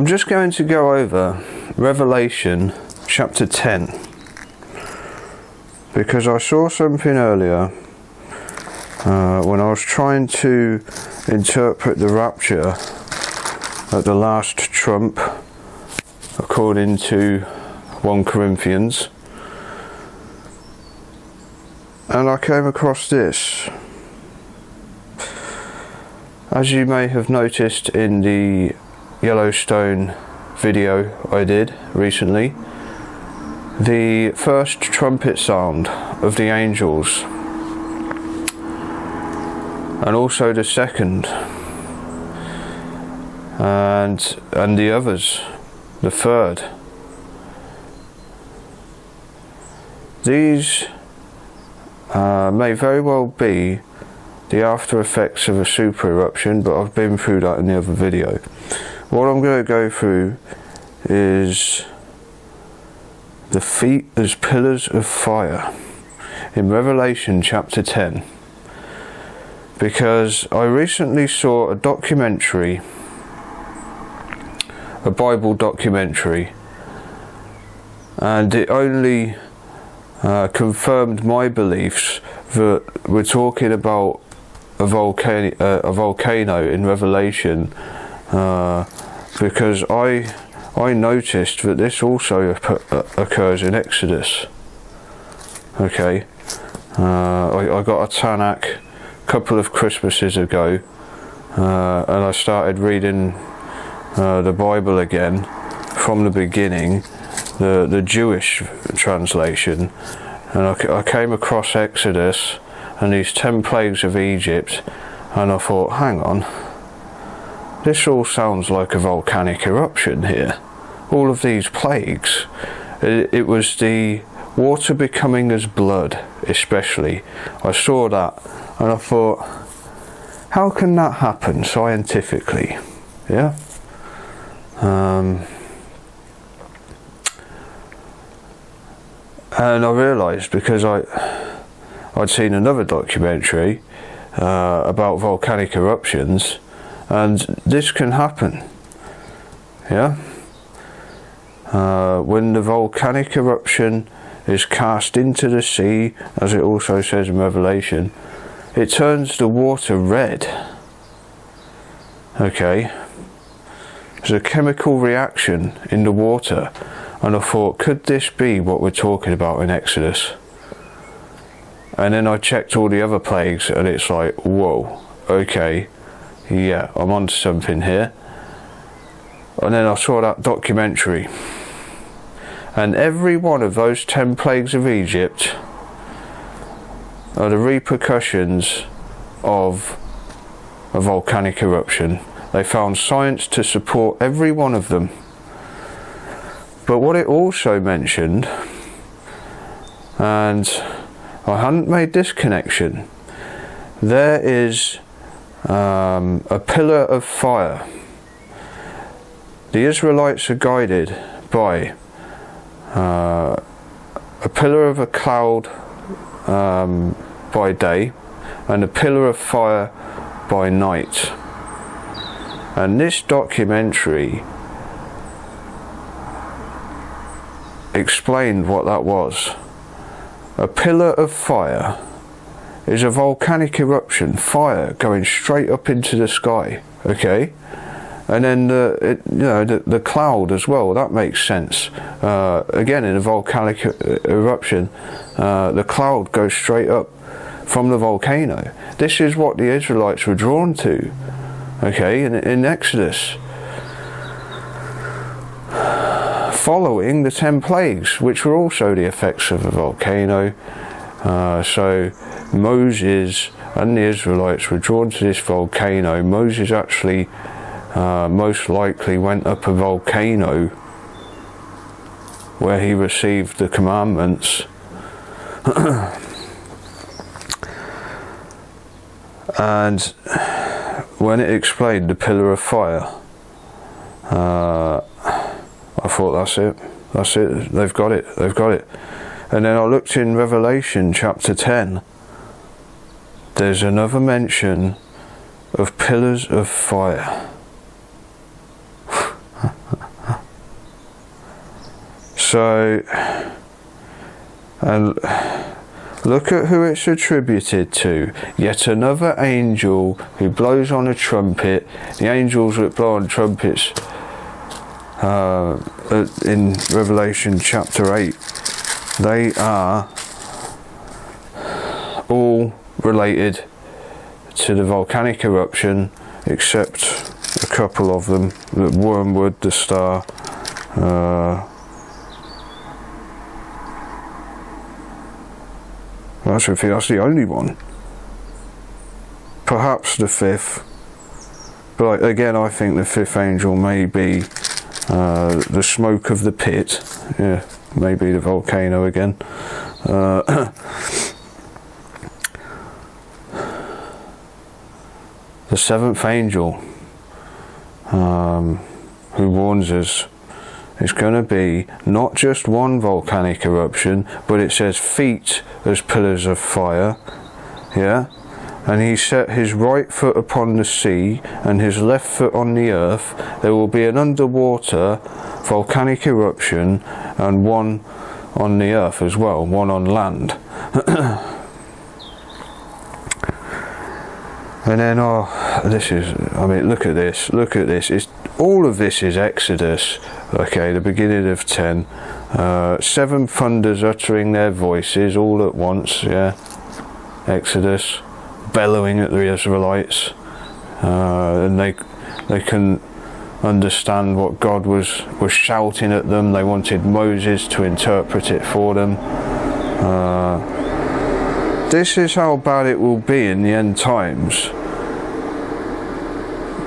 I'm just going to go over Revelation chapter 10, because I saw something earlier when I was trying to interpret the rapture at the last trump according to 1 Corinthians, and I came across this. As you may have noticed in the Yellowstone video I did recently, the first trumpet sound of the angels, and also the second, and the others, the third. These may very well be the after effects of a super eruption, but I've been through that in the other video. What I'm going to go through is the feet as pillars of fire in Revelation chapter 10, because I recently saw a documentary, a Bible documentary, and it only confirmed my beliefs that we're talking about a volcano in Revelation, because I noticed that this also occurs in Exodus. Okay, I got a Tanakh a couple of Christmases ago, and I started reading the Bible again from the beginning, the Jewish translation, and I came across Exodus and these 10 plagues of Egypt, and I thought, hang on, this all sounds like a volcanic eruption here. All of these plagues. It was the water becoming as blood, especially. I saw that and I thought, how can that happen scientifically? Yeah. And I realised, because I'd seen another documentary about volcanic eruptions, and this can happen. Yeah. When the volcanic eruption is cast into the sea, as it also says in Revelation, it turns the water red. Okay. There's a chemical reaction in the water, and I thought, could this be what we're talking about in Exodus? And then I checked all the other plagues, and it's like, whoa, okay, yeah, I'm onto something here. And then I saw that documentary, and every one of those 10 plagues of Egypt are the repercussions of a volcanic eruption. They found science to support every one of them. But what it also mentioned, and I hadn't made this connection, there is a pillar of fire. The Israelites are guided by a pillar of a cloud by day and a pillar of fire by night. And this documentary explained what that was. A pillar of fire is a volcanic eruption, fire going straight up into the sky, okay? And then the cloud as well, that makes sense. Again, in a volcanic eruption, the cloud goes straight up from the volcano. This is what the Israelites were drawn to, okay, in Exodus, following the 10 plagues, which were also the effects of a volcano. So Moses and the Israelites were drawn to this volcano. Moses actually most likely went up a volcano where he received the commandments. And when it explained the pillar of fire, I thought, that's it, they've got it. And then I looked in Revelation chapter 10. There's another mention of pillars of fire. So, and look at who it's attributed to. Yet another angel who blows on a trumpet. The angels that blow on trumpets in Revelation chapter 8, they are all related to the volcanic eruption, except a couple of them, the wormwood, the star, that's the only one. Perhaps the fifth, but again I think the fifth angel may be the smoke of the pit. Yeah, maybe the volcano again. The seventh angel, who warns us, is going to be not just one volcanic eruption, but it says feet as pillars of fire. Yeah, and he set his right foot upon the sea and his left foot on the earth. There will be an underwater volcanic eruption and one on the earth as well, one on land. And then, this is, I mean, look at this, all of this is Exodus, okay, the beginning of 10, 7 thunders uttering their voices all at once, yeah, Exodus, bellowing at the Israelites, and they can understand what God was shouting at them. They wanted Moses to interpret it for them. This is how bad it will be in the end times.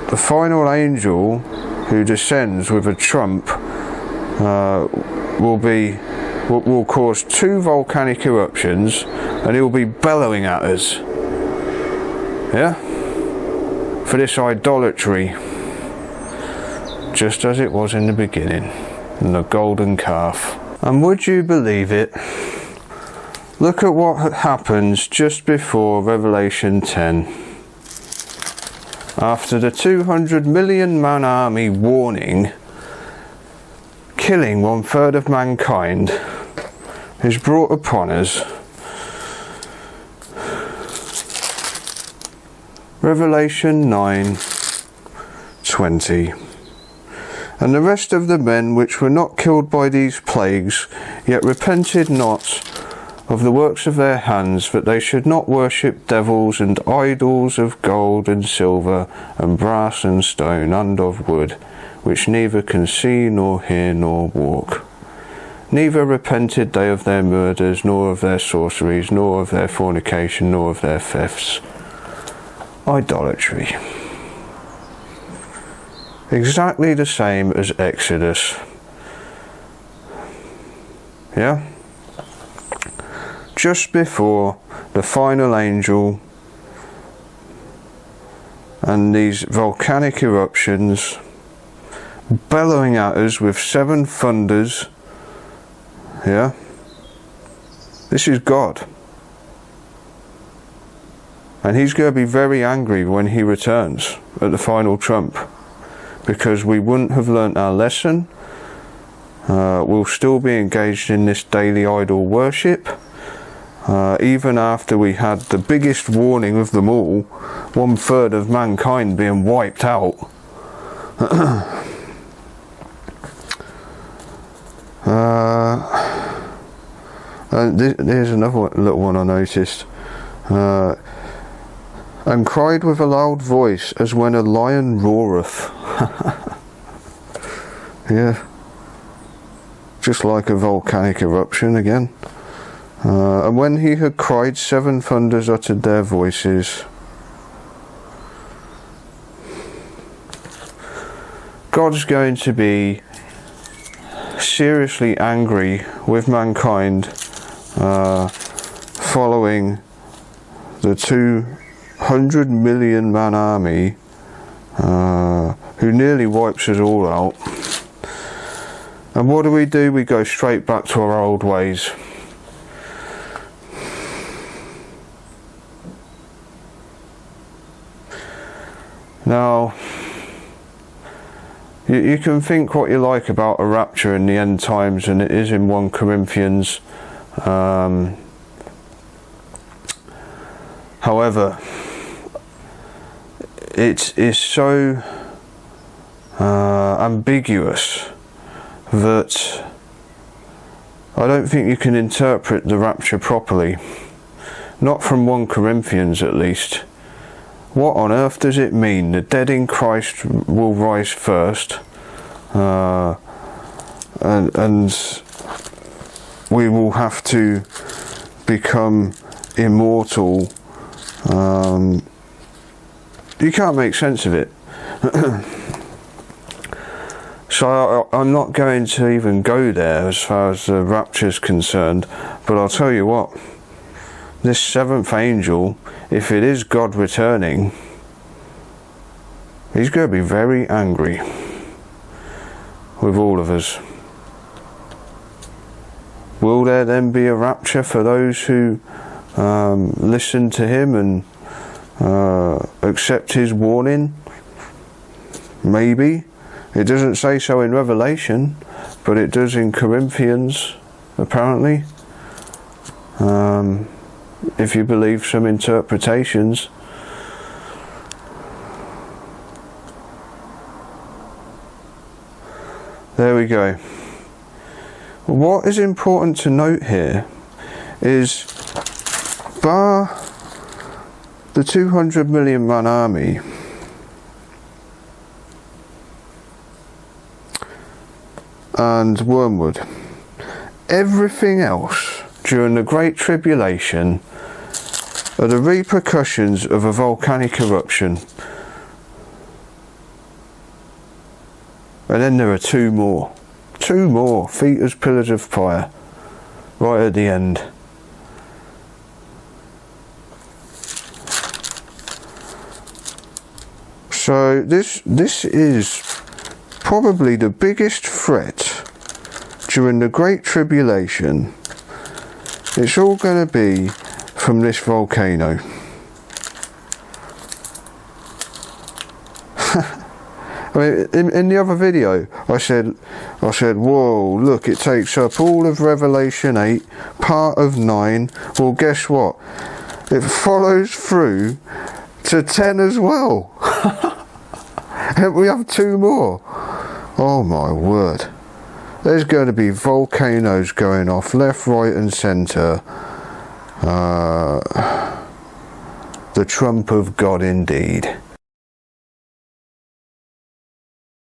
The final angel who descends with a trump will cause 2 volcanic eruptions, and he will be bellowing at us. Yeah? For this idolatry, just as it was in the beginning, in the golden calf. And would you believe it? Look at what happens just before Revelation 10. After the 200 million man army warning, killing 1/3 of mankind is brought upon us. Revelation 9:20. And the rest of the men which were not killed by these plagues, yet repented not of the works of their hands, that they should not worship devils and idols of gold and silver and brass and stone and of wood, which neither can see nor hear nor walk. Neither repented they of their murders, nor of their sorceries, nor of their fornication, nor of their thefts. Idolatry. Exactly the same as Exodus. Yeah? Just before the final angel and these volcanic eruptions bellowing at us with 7 thunders. Yeah, this is God, and he's going to be very angry when he returns at the final trump, because we wouldn't have learnt our lesson. We'll still be engaged in this daily idol worship. Even after we had the biggest warning of them all, 1/3 of mankind being wiped out. And here's another little one I noticed. And cried with a loud voice, as when a lion roareth. Yeah. Just like a volcanic eruption again. And when he had cried, 7 thunders uttered their voices. God's going to be seriously angry with mankind following the 200 million man army who nearly wipes us all out. And what do? We go straight back to our old ways. Now, You can think what you like about a rapture in the end times, and it is in 1 Corinthians. However, it is so ambiguous that I don't think you can interpret the rapture properly. Not from 1 Corinthians at least. What on earth does it mean? The dead in Christ will rise first, and we will have to become immortal. You can't make sense of it. So I'm not going to even go there as far as the rapture is concerned, but I'll tell you what, this 7th angel, if it is God returning, he's going to be very angry with all of us. Will there then be a rapture for those who listen to him and accept his warning? Maybe. It doesn't say so in Revelation, but it does in Corinthians, apparently. If you believe some interpretations. There we go. What is important to note here is, bar the 200 million man army, and Wormwood, everything else during the Great Tribulation are the repercussions of a volcanic eruption. And then there are two more feet as pillars of fire right at the end. So this is probably the biggest threat during the Great Tribulation. It's all going to be from this volcano. I mean, in the other video, I said, whoa, look, it takes up all of Revelation 8, part of 9. Well, guess what? It follows through to 10 as well. And we have 2 more. Oh my word. There's going to be volcanoes going off left, right and centre. The trump of God indeed.